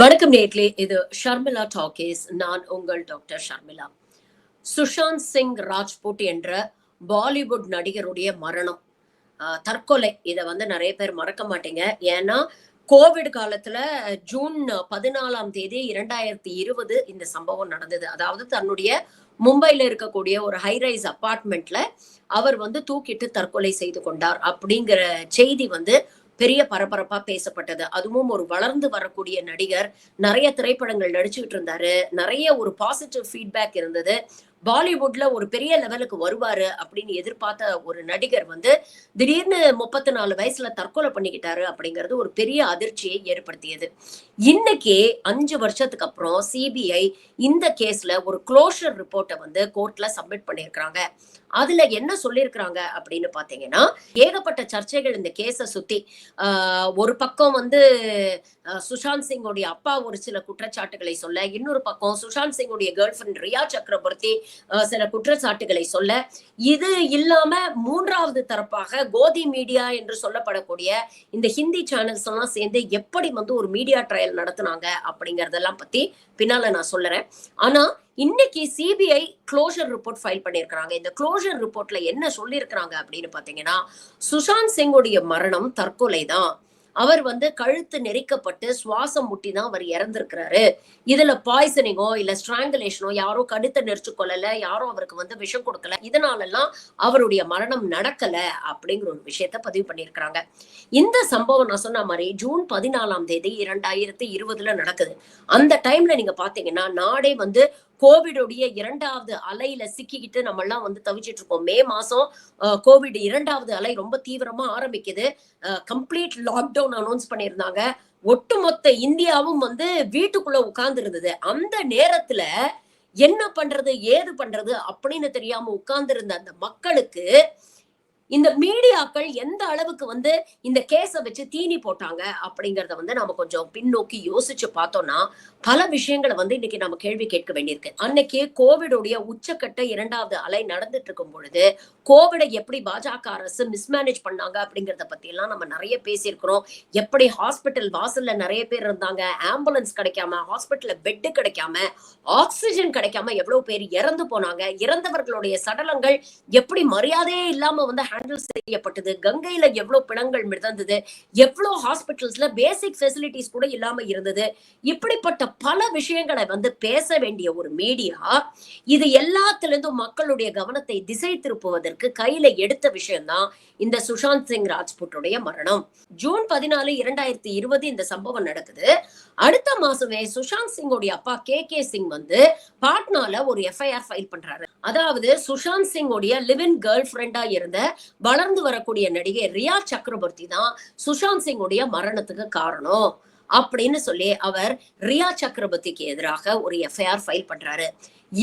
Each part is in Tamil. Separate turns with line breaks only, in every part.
வணக்கம் நேர்களே, இது ஷர்மிளா டாக்கீஸ். நான் உங்கள் டாக்டர் ஷர்மிளா. சுஷாந்த் சிங் ராஜ்புட் என்ற பாலிவுட் நடிகருடைய மரணம், தற்கொலை. இதை நிறைய பேர் மறக்க மாட்டீங்க. ஏன்னா கோவிட் காலத்துல ஜூன் 14ஆம் தேதி 2020 இந்த சம்பவம் நடந்தது. அதாவது தன்னுடைய மும்பைல இருக்கக்கூடிய ஒரு ஹைரைஸ் அபார்ட்மெண்ட்ல அவர் தூக்கிட்டு தற்கொலை செய்து கொண்டார் அப்படிங்கிற செய்தி பெரிய பரபரப்பா பேசப்பட்டது. அதுவும் ஒரு வளர்ந்து வரக்கூடிய நடிகர், நிறைய திரைப்படங்கள் நடிச்சுக்கிட்டு இருந்தாரு, நிறைய ஒரு பாசிட்டிவ் ஃபீட்பேக் இருந்தது. பாலிவுட்ல ஒரு பெரிய லெவலுக்கு வருவாரு அப்படின்னு எதிர்பார்த்த ஒரு நடிகர் திடீர்னு 34 வயசுல தற்கொலை பண்ணிக்கிட்டாரு அப்படிங்கிறது ஒரு பெரிய அதிர்ச்சியை ஏற்படுத்தியது. இன்னைக்கு 5 வருஷத்துக்கு அப்புறம் சிபிஐ இந்த கேஸ்ல ஒரு க்ளோஷர் ரிப்போர்ட்டை கோர்ட்ல சப்மிட் பண்ணிருக்காங்க. அதுல என்ன சொல்லியிருக்கிறாங்க அப்படின்னு பாத்தீங்கன்னா, ஏகப்பட்ட சர்ச்சைகள் இந்த கேஸ சுத்தி. ஒரு பக்கம் சுஷாந்த் சிங்கோடைய அப்பா ஒரு சில குற்றச்சாட்டுகளை சொல்ல, இன்னொரு பக்கம் சுஷாந்த் சிங்கோடைய கேர்ள் ஃபிரெண்ட் ரியா சக்கரவர்த்தி சில குற்றச்சாட்டுகளை சொல்ல, இது இல்லாம மூன்றாவது தரப்பாக கோதி மீடியா என்று சொல்லப்படக்கூடிய இந்த ஹிந்தி சேனல்ஸ் எல்லாம் சேர்ந்து எப்படி ஒரு மீடியா ட்ரையல் நடத்தினாங்க அப்படிங்கறதெல்லாம் பத்தி பின்னால நான் சொல்லுறேன். ஆனா இன்னைக்கு சிபிஐ க்ளோஷர் ரிப்போர்ட் ஃபைல் பண்ணியிருக்கிறாங்க. இந்த க்ளோஷர் ரிப்போர்ட்ல என்ன சொல்லியிருக்கிறாங்க அப்படின்னு பாத்தீங்கன்னா, சுஷாந்த் சிங்கோடைய மரணம் தற்கொலை தான். அவர் கழுத்து நெரிக்கப்பட்டு சுவாசம் முட்டி தான் அவர் இறந்திருக்கிறாரு. இதுல பாய்சனிங்கோ இல்ல ஸ்ட்ராங்குலேஷனோ, யாரோ கழுத்தை நெரிச்சு கொள்ளல, யாரோ அவருக்கு விஷம் கொடுக்கல, இதனால எல்லாம் அவருடைய மரணம் நடக்கல அப்படிங்கிற ஒரு விஷயத்த பதிவு பண்ணியிருக்கிறாங்க. இந்த சம்பவம் நான் சொன்ன மாதிரி ஜூன் 14ஆம் தேதி 2020 நடக்குது. அந்த டைம்ல நீங்க பாத்தீங்கன்னா நாடே கோவிடோடைய 2வது அலையில சிக்கிக்கிட்டு நம்ம எல்லாம் தவிச்சிட்டு இருக்கோம். மே மாசம் கோவிட் 2வது அலை ரொம்ப தீவிரமா ஆரம்பிக்குது. கம்ப்ளீட் லாக்டவுன் அனௌன்ஸ் பண்ணியிருந்தாங்க. ஒட்டுமொத்த இந்தியாவும் வீட்டுக்குள்ள உட்கார்ந்து இருந்தது. அந்த நேரத்துல என்ன பண்றது ஏது பண்றது அப்படின்னு தெரியாம உட்கார்ந்து இருந்த அந்த மக்களுக்கு இந்த மீடியாக்கள் எந்த அளவுக்கு இந்த கேஸ வச்சு தீனி போட்டாங்க அப்படிங்கறத நாம கொஞ்சம் பின்னோக்கி யோசிச்சு பார்த்தோம்னா பல விஷயங்களை இன்னைக்கு நம்ம கேள்வி கேட்க வேண்டியிருக்கு. அன்னைக்கு கோவிடோடைய உச்சக்கட்ட 2வது அலை நடந்துட்டு இருக்கும் பொழுது கோவிடை எப்படி பாஜக அரசு மிஸ்மேனேஜ் பண்ணாங்க அப்படிங்கறத பத்தி எல்லாம் நம்ம நிறைய பேசியிருக்கிறோம். எப்படி ஹாஸ்பிட்டல் வாசல்ல நிறைய பேர் இருந்தாங்க, ஆம்புலன்ஸ் கிடைக்காம, ஹாஸ்பிட்டல்ல பெட் கிடைக்காம, ஆக்சிஜன் கிடைக்காம எவ்வளவு பேர் இறந்து போனாங்க. இறந்தவர்களுடைய சடலங்கள் எப்படி மரியாதையே இல்லாம ஹேண்டில் செய்யப்பட்டது. கங்கையில எவ்வளவு பிணங்கள் மிதந்தது, எவ்வளவு ஹாஸ்பிட்டல்ஸ்ல பேசிக் ஃபெசிலிட்டிஸ் கூட இல்லாம இருந்தது. இப்படிப்பட்ட பல விஷயங்களை பேச வேண்டிய ஒரு மீடியா இது எல்லாத்துல இருந்தும் மக்களுடைய கவனத்தை திசை திருப்புவதற்கு கையில எடுத்த விஷயம் தான் இந்த சுஷாந்த் சிங் ராஜ்புட்டுடைய மரணம். ஜூன் 14, 2020 இந்த சம்பவம் நடக்குது. அடுத்த மாசமே சுஷாந்த் சிங்கோடைய அப்பா கே சிங் பாட்னால ஒரு எஃப்ஐஆர் ஃபைல் பண்றாரு. அதாவது சுஷாந்த் சிங்கோடைய லிவ்-இன் கேர்ள் ஃபிரெண்டா இருந்த வளர்ந்து வரக்கூடிய நடிகை ரியா சக்கரவர்த்தி தான் சுஷாந்த் சிங்கோடைய மரணத்துக்கு காரணம் அப்படின்னு சொல்லி அவர் ரியா சக்கரவர்த்திக்கு எதிராக ஒரு எஃப்ஐஆர் ஃபைல் பண்றாரு.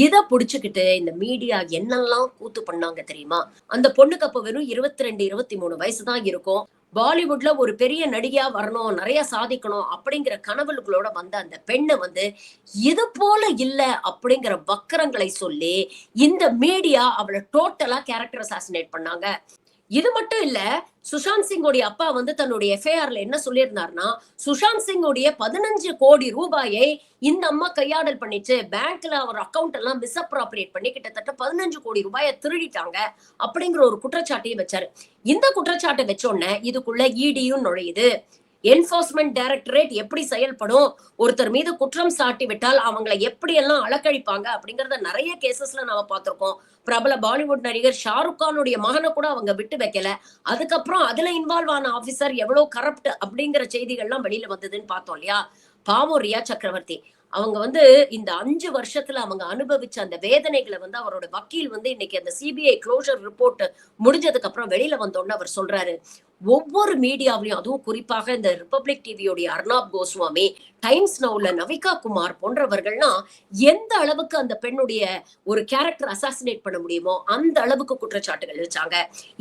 இத புடிச்சுக்கிட்டு இந்த மீடியா என்னெல்லாம் கூத்து பண்ணாங்க தெரியுமா? அந்த பொண்ணுக்கு அப்ப வெறும் 22, 23 வயசு தான் இருக்கும். பாலிவுட்ல ஒரு பெரிய நடிகையா வரணும், நிறைய சாதிக்கணும் அப்படிங்கிற கனவுகளோட அந்த பெண்ணை இது போல இல்ல அப்படிங்கிற வக்கரங்களை சொல்லி இந்த மீடியா அவளை டோட்டலா கேரக்டர் அசாசினேட் பண்ணாங்க. இது மட்டும் இல்ல, சுஷாந்த் சிங்கோடைய அப்பா தன்னுடைய எஃப்ஐஆர்ல என்ன சொல்லியிருந்தாருன்னா, சுஷாந்த் சிங்கோடைய 15 கோடி ரூபாயை இந்த அம்மா கையாடல் பண்ணிச்சு, பேங்க்ல அவர் அக்கௌண்ட் எல்லாம் மிஸ்அப்ராப்ரியேட் பண்ணி கிட்டத்தட்ட 15 கோடி ரூபாயை திருடிட்டாங்க அப்படிங்கிற ஒரு குற்றச்சாட்டையும் வச்சாரு. இந்த குற்றச்சாட்டை வச்சோடனே இதுக்குள்ள இடியும் நுழையுது. என்போர்ஸ்மெண்ட் டைரக்டரேட் எப்படி செயல்படும், ஒருத்தர் மீது குற்றம் சாட்டி விட்டால் அவங்களை எப்படி எல்லாம் அலக்கழிப்பாங்க அப்படிங்கறத நிறைய கேசஸ்ல நாம பார்த்திருக்கோம். பிரபல பாலிவுட் நடிகர் ஷாருக் கானுடைய மகனை கூட அவங்க விட்டு வைக்கல. அதுக்கப்புறம் அதுல இன்வால்வ் ஆன ஆபீசர் எவ்வளவு கரப்ட் அப்படிங்கிற செய்திகள்லாம் வெளியில வந்ததுன்னு பார்த்தோம் இல்லையா? பாவம் ரியா சக்கரவர்த்தி அவங்க இந்த 5 வருஷத்துல அவங்க அனுபவிச்ச அந்த வேதனைகளை அவரோட வக்கீல் இன்னைக்கு அந்த சிபிஐ க்ளோஷர் ரிப்போர்ட் முடிஞ்சதுக்கு அப்புறம் வெளியில வந்தோன்னு அவர் சொல்றாரு, ஒவ்வொரு மீடியாவிலையும், அதுவும் குறிப்பாக இந்த ரிபப்ளிக் டிவியோடைய அர்னாப் கோஸ்வாமி, டைம்ஸ் நவுல நவிகா குமார் போன்றவர்கள்லாம் எந்த அளவுக்கு அந்த பெண்ணுடைய ஒரு கேரக்டர் அசாசினேட் பண்ண முடியுமோ அந்த அளவுக்கு குற்றச்சாட்டுகள் வச்சாங்க.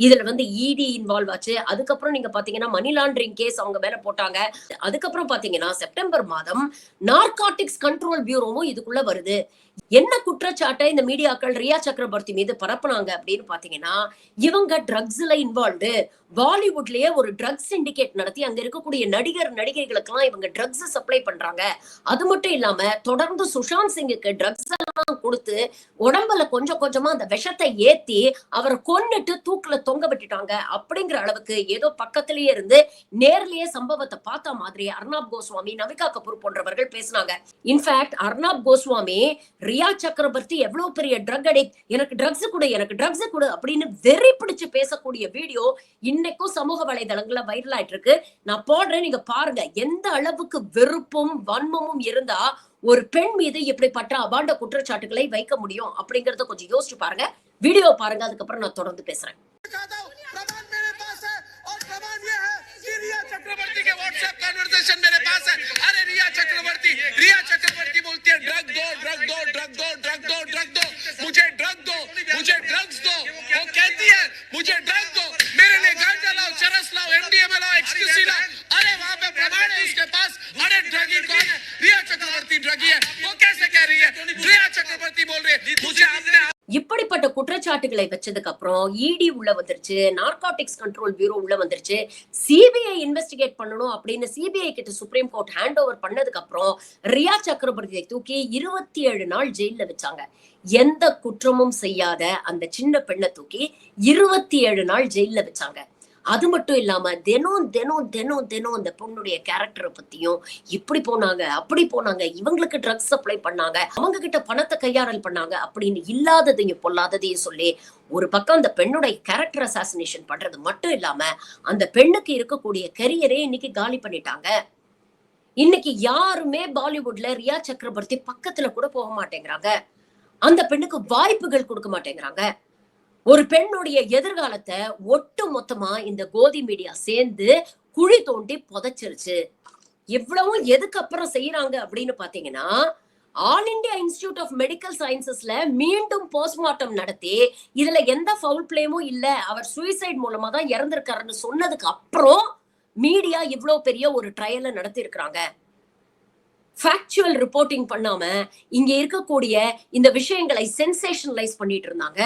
இதுல இடி இன்வால்வ் ஆச்சு. அதுக்கப்புறம் நீங்க பாத்தீங்கன்னா மணி லாண்டரிங் கேஸ் அவங்க மேல போட்டாங்க. அதுக்கப்புறம் பாத்தீங்கன்னா செப்டம்பர் மாதம் நார்காட்டிக்ஸ் கண்ட்ரோல் பியூரோவும் இதுக்குள்ள வருது. என்ன குற்றச்சாட்டை இந்த மீடியாக்கள் ரியா சக்கரவர்த்தி மீது பரப்புனாங்க அப்படின்னு பாத்தீங்கன்னா, இவங்க ட்ரக்ஸ்ல இன்வால்வ்டு, பாலிவுட்லயே ஒரு ட்ரக்ஸ் சிண்டிகேட் நடத்தி அங்க இருக்கக்கூடிய நடிகர் நடிகைகளுக்கெல்லாம் இவங்க ட்ரக்ஸ் சப்ளை பண்றாங்க. அது மட்டும் இல்லாம தொடர்ந்து சுஷாந்த் சிங்குக்கு ட்ரக்ஸ் எல்லாம் கொடுத்து உடம்புல கொஞ்சம் கொஞ்சமா அந்த விஷத்தை ஏத்தி அவரை கொன்னுட்டு தூக்குல தொங்க விட்டுட்டாங்க அப்படிங்கிற அளவுக்கு ஏதோ பக்கத்திலேயே இருந்து நேர்லயே சம்பவத்தை பார்த்த மாதிரி அர்னாப் கோஸ்வாமி, நவிகா கபூர் போன்றவர்கள் பேசினாங்க. இன்ஃபேக்ட் அர்னாப் கோஸ்வாமி ரியா சக்கரவர்த்தி எவ்வளவு பெரிய ட்ரக் அடிக்ட், எனக்கு ட்ரக்ஸ் கொடு, எனக்கு ட்ரக்ஸ் கொடு அப்படின்னு வெறி பிடிச்சு பேசக்கூடிய வீடியோ இன்னைக்கும் சமூக வலைதளங்கள்ல வைரல் ஆயிட்டு இருக்கு. நான் போடுறேன், நீங்க பாருங்க. எந்த அளவுக்கு வெறுப்பும் வன்மமும் இருந்தா ஒரு பெண் மீது இப்படிப்பட்ட அபாண்ட குற்றச்சாட்டுகளை வைக்க முடியும் அப்படிங்கறத கொஞ்சம் யோசிச்சு பாருங்க. வீடியோ பாருங்க, அதுக்கப்புறம் நான் தொடர்ந்து பேசுறேன்.
चक्रवर्ती के व्हाट्सएप कन्वर्सेशन मेरे पास है। अरे रिया चक्रवर्ती बोलती है ड्रग दो, ड्रग दो, ड्रग दो, ड्रग दो, ड्रग दो, मुझे ड्रग दो, मुझे ड्रग्स दो। वो कहती है मुझे ड्रग दो, मेरे लिए गांजा लाओ, चरस लाओ, एमडीएमए लाओ, एक्सक्यूसी लाओ। अरे वहां पे प्रमाण है उसके पास। अरे ड्रगी कौन है? रिया चक्रवर्ती ड्रगी है। वो कैसे कह रही है? रिया चक्रवर्ती बोल रही है मुझे आपने
இப்படிப்பட்ட குற்றச்சாட்டுகளை வச்சதுக்கு அப்புறம் இடி உள்ள வந்துருச்சு, நார்காட்டிக்ஸ் கண்ட்ரோல் பியூரோ உள்ள வந்துருச்சு, சிபிஐ இன்வெஸ்டிகேட் பண்ணணும் அப்படின்னு சிபிஐ கிட்ட சுப்ரீம் கோர்ட் ஹேண்ட் ஓவர் பண்ணதுக்கு அப்புறம் ரியா சக்கரவர்த்தியை தூக்கி 27 நாள் ஜெயில வச்சாங்க. எந்த குற்றமும் செய்யாத அந்த சின்ன பெண்ணை தூக்கி 27 நாள் ஜெயில வச்சாங்க. அது மட்டும் இல்லாம தினம் தினம் தினம் தினம் அந்த பொண்ணுடைய கேரக்டரை பத்தியும் இப்படி போனாங்க, அப்படி போனாங்க, இவங்களுக்கு ட்ரக்ஸ் சப்ளை பண்ணாங்க, அவங்க கிட்ட பணத்தை கையாடல் பண்ணாங்க அப்படின்னு இல்லாததையும் பொல்லாததையும் சொல்லி ஒரு பக்கம் அந்த பெண்ணுடைய கேரக்டர் அசாசினேஷன் பண்றது மட்டும் இல்லாம அந்த பெண்ணுக்கு இருக்கக்கூடிய கெரியரே இன்னைக்கு காலி பண்ணிட்டாங்க. இன்னைக்கு யாருமே பாலிவுட்ல ரியா சக்கரவர்த்தி பக்கத்துல கூட போக மாட்டேங்கிறாங்க. அந்த பெண்ணுக்கு வாய்ப்புகள் கொடுக்க மாட்டேங்கிறாங்க. ஒரு பெண்ணுடைய எதிர்காலத்தை ஒட்டு மொத்தமா இந்த கோதி மீடியா சேர்ந்து குழி தோண்டி புதைச்சிருச்சு. இவ்வளவும் எதுக்கு அப்புறம் செய்யறாங்க அப்படின்னு பாத்தீங்கன்னா, all India institute of medical சயின்சஸ்ல மீண்டும் போஸ்ட்மார்ட்டம் நடத்தி இதுல எந்த ஃபவுல் பிளேமும் இல்ல, அவர் சூசைட் மூலமா தான் இறந்திருக்காருன்னு சொன்னதுக்கு அப்புறம் மீடியா இவ்வளவு பெரிய ஒரு ட்ரையலை நடத்தி இருக்கிறாங்க. ஃபேக்சுவல் ரிப்போர்ட்டிங் பண்ணாம இங்க இருக்கக்கூடிய இந்த விஷயங்களை சென்சேஷனலைஸ் பண்ணிட்டு இருந்தாங்க.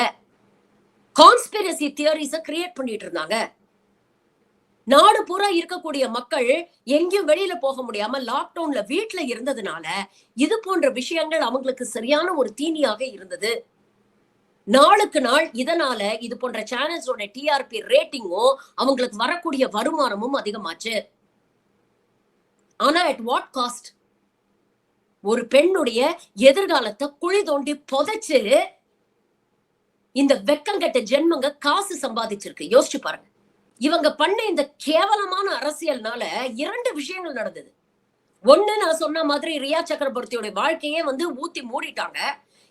கான்ஸ்பிரசி தியரிஸ கிரியேட் பண்ணிட்டு இருந்தாங்க. நாடு பூரா இருக்கக்கூடிய மக்கள் எங்கேயும் வெளியில போக முடியாம லாக்டவுன்ல வீட்டுல இருந்ததுனால இது போன்ற விஷயங்கள் அவங்களுக்கு சரியான ஒரு தீனியாக இருந்தது. நாளுக்கு நாள் இதனால இது போன்ற சேனல்ஸோட டிஆர்பி ரேட்டிங்கும் அவங்களுக்கு வரக்கூடிய வருமானமும் அதிகமாச்சு. ஆனா அட் வாட் காஸ்ட்? ஒரு பெண்ணுடைய எதிர்காலத்தை குழி தோண்டி புதைச்சு இந்த வெக்கங்கட்ட ஜென்மங்க காசு சம்பாதிச்சிருக்கு. யோசிச்சு பாருங்க. இவங்க பண்ண இந்த கேவலமான அரசியல்னால 2 விஷயங்கள் நடந்தது. ஒண்ணு, நான் சொன்ன மாதிரி ரியா சக்கரவர்த்தியோட வாழ்க்கையே ஊத்தி மூடிட்டாங்க.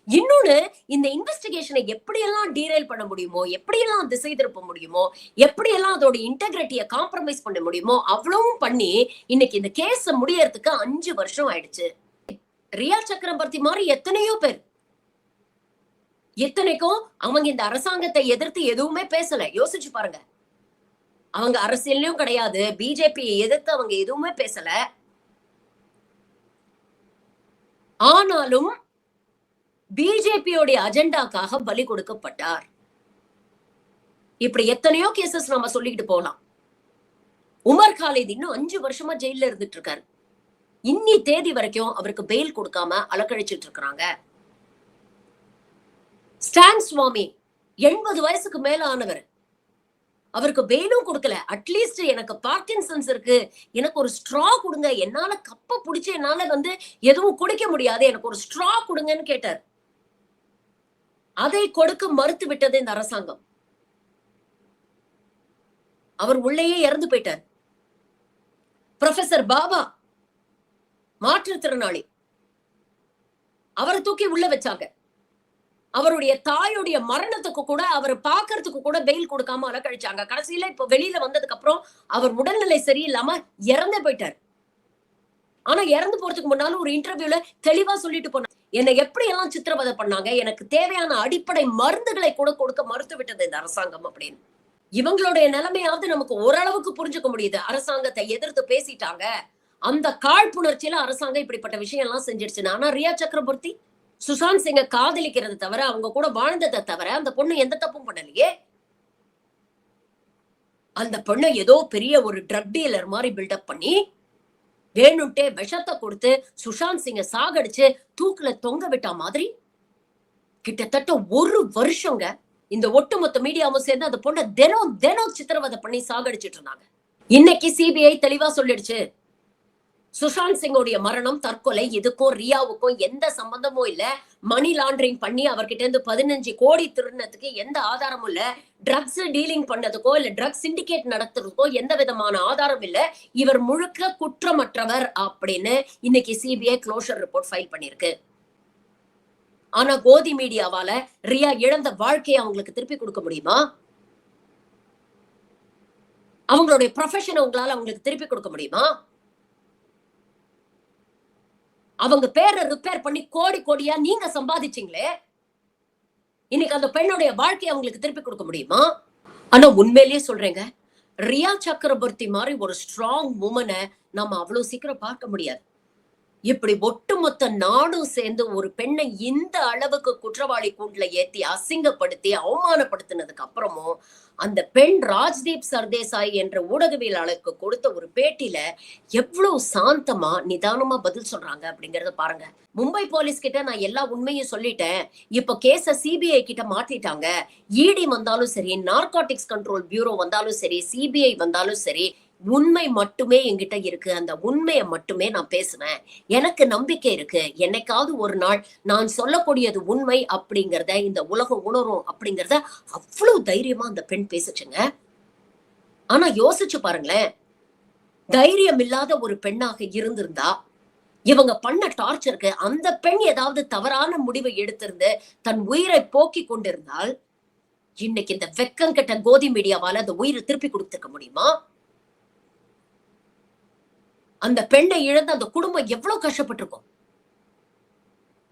இன்னொன்னு, இந்த இன்வெஸ்டிகேஷனை எப்படியெல்லாம் டீரைல் பண்ண முடியுமோ, எப்படியெல்லாம் திசை திருப்ப முடியுமோ, எப்படியெல்லாம் அதோட இன்டெகிரிட்டியை காம்ப்ரமைஸ் பண்ண முடியுமோ அவ்வளவும் பண்ணி இன்னைக்கு இந்த கேஸ் முடியறதுக்கு 5 வருஷம் ஆயிடுச்சு. ரியா சக்கரவர்த்தி மாதிரி எத்தனையோ பேர், இத்தனைக்கும் அவங்க இந்த அரசாங்கத்தை எதிர்த்து எதுவுமே பேசல. யோசிச்சு பாருங்க. அவங்க அரசியலையும் கிடையாது, பிஜேபியை எதிர்த்து அவங்க எதுவுமே பேசல. ஆனாலும் பிஜேபியோட அஜெண்டாக்காக பலி கொடுக்கப்பட்டார். இப்படி எத்தனையோ கேசஸ் நம்ம சொல்லிக்கிட்டு போகலாம். உமர் காலித் இன்னும் 5 வருஷமா ஜெயில இருந்துட்டு இருக்காரு. இன்னி தேதி வரைக்கும் அவருக்கு பெயில் கொடுக்காம அலக்கழிச்சிட்டு இருக்காங்க. ஸ்டான் சுவாமி 80 வயசுக்கு மேல ஆனவர், அவருக்கு பெயிலும் கொடுக்கல. அட்லீஸ்ட் எனக்கு பார்க்கின்சன்ஸ் இருக்கு, எனக்கு ஒரு ஸ்ட்ரா கொடுங்க, என்னால கப்ப புடிச்சு என்னால எதுவும் குடிக்க முடியாது, எனக்கு ஒரு ஸ்ட்ரா கொடுங்கன்னு கேட்டார். அதை கொடுக்க மறுத்து விட்டது இந்த அரசாங்கம். அவர் உள்ளேயே இறந்து போயிட்டார். ப்ரொஃபசர் பாபா மாற்றுத்திறனாளி, அவரை தூக்கி உள்ள வச்சாங்க. அவருடைய தாயுடைய மரணத்துக்கு கூட அவர் பாக்குறதுக்கு கூட பெயில் கொடுக்காம அலக்கழிச்சாங்க. கடைசியில இப்ப வெளியில வந்ததுக்கு அப்புறம் அவர் உடல்நிலை சரியில்லாம இறந்தே போயிட்டார். ஆனா இறந்து போறதுக்கு முன்னாலும் ஒரு இன்டர்வியூல தெளிவா சொல்லிட்டு போனார், என்னை எப்படி எல்லாம் சித்திரவதை பண்ணாங்க, எனக்கு தேவையான அடிப்படை மருந்துகளை கூட கொடுக்க மறுத்து விட்டது இந்த அரசாங்கம் அப்படின்னு. இவங்களுடைய நிலைமையாவது நமக்கு ஓரளவுக்கு புரிஞ்சுக்க முடியுது. அரசாங்கத்தை எதிர்த்து பேசிட்டாங்க, அந்த காழ்ப்புணர்ச்சியில அரசாங்கம் இப்படிப்பட்ட விஷயம் எல்லாம் செஞ்சிடுச்சு. ஆனா ரியா சக்கரவர்த்தி சுஷாந்த் சிங்க காதலிக்கிறது தவிர, அவங்க கூட வாழ்ந்ததை தவிர அந்த பொண்ணு எந்த தப்பும் பண்ணலையே. அந்த பொண்ணு ஏதோ பெரிய ஒரு ட்ரக் டீலர் மாதிரி பில்டப் பண்ணி வேணும்ட்டே விஷத்தை கொடுத்து சுஷாந்த் சிங்க சாகடிச்சு தூக்குல தொங்க விட்டா மாதிரி கிட்டத்தட்ட 1 வருஷங்க இந்த ஒட்டுமொத்த மீடியாவும் சேர்ந்து அந்த பொண்ணை தினம் சித்திரவதை பண்ணி சாகடிச்சிட்டு இருந்தாங்க. இன்னைக்கு சிபிஐ தெளிவா சொல்லிடுச்சு, சுஷாந்த் சிங்கோடைய மரணம் தற்கொலை, இதுக்கும் ரியாவுக்கும் எந்த சம்பந்தமும் இல்ல. மணி லாண்டரிங் பண்ணி அவர்கிட்ட இருந்து 15 கோடி திருடினதுக்கு எந்த ஆதாரமும் இல்ல. ட்ரக்ஸ் டீலிங் பண்ணதுக்கோ இல்ல ட்ரக்ஸ் சிண்டிகேட் நடத்துறதுக்கோ எந்த விதமான ஆதாரம் இல்ல. இவர் முழுக்க குற்றமற்றவர் அப்படின்னு இன்னைக்கு சிபிஐ க்ளோஷர் ரிப்போர்ட் ஃபைல் பண்ணிருக்கு. ஆனா கோதி மீடியாவால ரியா இழந்த வாழ்க்கையை அவங்களுக்கு திருப்பி கொடுக்க முடியுமா? அவங்களுடைய ப்ரொஃபஷனை உங்களால அவங்களுக்கு திருப்பி கொடுக்க முடியுமா? அவங்க பேரை ரிப்பேர் பண்ணி கோடி கோடியா நீங்க சம்பாதிச்சீங்களே, இன்னைக்கு அந்த பெண்ணுடைய வாழ்க்கையை அவங்களுக்கு திருப்பி கொடுக்க முடியுமா? ஆனா உண்மையிலேயே சொல்றேங்க, ரியா சக்கரவர்த்தி மாதிரி ஒரு ஸ்ட்ராங் உமனை நம்ம அவ்வளவு சீக்கிரம் பார்க்க முடியாது. இப்படி ஒட்டுமொத்த நாடும் சேர்ந்து ஒரு பெண்ணை இந்த அளவுக்கு குற்றவாளி கூண்டுல ஏத்தி அசிங்கப்படுத்தி அவமானப்படுத்தினதுக்கு அப்புறமும் அந்த பெண் ராஜ்தீப் சர்தேசாய் என்ற ஊடகவியலாளருக்கு கொடுத்த ஒரு பேட்டியில எவ்வளவு சாந்தமா நிதானமா பதில் சொல்றாங்க அப்படிங்கறத பாருங்க. மும்பை போலீஸ் கிட்ட நான் எல்லா உண்மையும் சொல்லிட்டேன், இப்ப கேஸ சிபிஐ கிட்ட மாத்திட்டாங்க. இடி வந்தாலும் சரி, நார்காட்டிக்ஸ் கண்ட்ரோல் பியூரோ வந்தாலும் சரி, சிபிஐ வந்தாலும் சரி, உண்மை மட்டுமே என்கிட்ட இருக்கு. அந்த உண்மையை மட்டுமே நான் பேசுவேன். எனக்கு நம்பிக்கை இருக்கு, என்னைக்காவது ஒரு நாள் நான் சொல்லக்கூடியது உண்மை அப்படிங்கறத இந்த உலகம் உணரும் அப்படிங்கறத அவ்வளவு தைரியமா அந்த பெண் பேசுச்சுங்க. ஆனா யோசிச்சு பாருங்களேன், தைரியம் இல்லாத ஒரு பெண்ணாக இருந்திருந்தா, இவங்க பண்ண டார்ச்சருக்கு அந்த பெண் ஏதாவது தவறான முடிவை எடுத்திருந்து தன் உயிரை போக்கி கொண்டிருந்தால் இன்னைக்கு இந்த வெக்கம் கெட்ட கோதி மீடியாவால அந்த உயிரை திருப்பி கொடுத்துக்க முடியுமா? அந்த பெண்ணை இழந்து அந்த குடும்பம் எவ்வளவு கஷ்டப்பட்டிருக்கும்.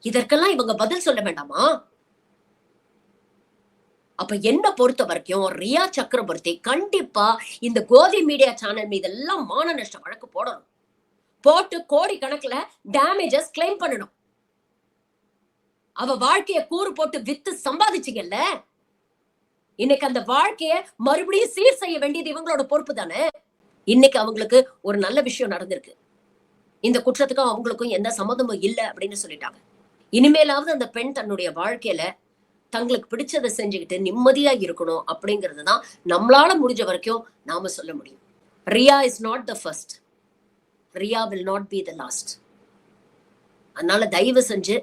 இதற்கெல்லாம் இவங்க பதில் சொல்ல வேண்டாமா? அப்ப என்ன பொறுத்த வரைக்கும் ரியா சக்கரவர்த்தி கண்டிப்பா இந்த கோதி மீடியா சேனல் மீதெல்லாம் மான நஷ்ட வழக்கு போடணும். போட்டு கோடி கணக்குல டேமேஜஸ் கிளைம் பண்ணணும். அவ வாழ்க்கைய கூறு போட்டு வித்து சம்பாதிச்சீங்கல்ல, இன்னைக்கு அந்த வாழ்க்கைய மறுபடியும் சீர் செய்ய வேண்டியது இவங்களோட பொறுப்பு தானே. இன்னைக்கு அவங்களுக்கு ஒரு நல்ல விஷயம் நடந்திருக்கு, இந்த குற்றத்துக்கும் அவங்களுக்கும் எந்த சம்மதமும் இல்லை அப்படின்னு சொல்லிட்டாங்க. இனிமேலாவது அந்த பெண் தன்னுடைய வாழ்க்கையில தங்களுக்கு பிடிச்சதை செஞ்சுக்கிட்டு நிம்மதியா இருக்கணும் அப்படிங்கிறதுதான் நம்மளால முடிஞ்ச வரைக்கும் நாம சொல்ல முடியும். Riya is not the first, Riya will not be the last. அதனால தயவு செஞ்சு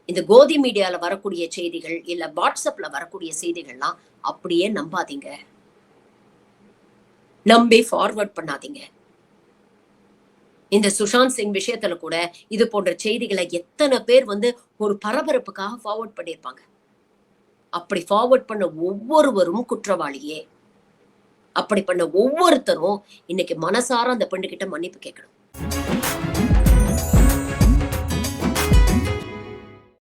இந்த கோதி மீடியால வரக்கூடிய செய்திகள் இல்ல வாட்ஸ்அப்ல வரக்கூடிய செய்திகள்லாம் அப்படியே நம்பாதீங்க, நம்பி ஃபார்வர்ட் பண்ணாதீங்க. இந்த சுஷாந்த் சிங் விஷயத்துல கூட இது போன்ற செய்திகளை எத்தனை பேர் ஒரு பரபரப்புக்காக ஃபார்வர்ட் பண்ணிருப்பாங்க. அப்படி ஃபார்வர்ட் பண்ண ஒவ்வொருவரும் குற்றவாளியே. அப்படி பண்ண ஒவ்வொருத்தரும் இன்னைக்கு மனசார அந்த பெண்ணுகிட்ட மன்னிப்பு கேட்கணும்.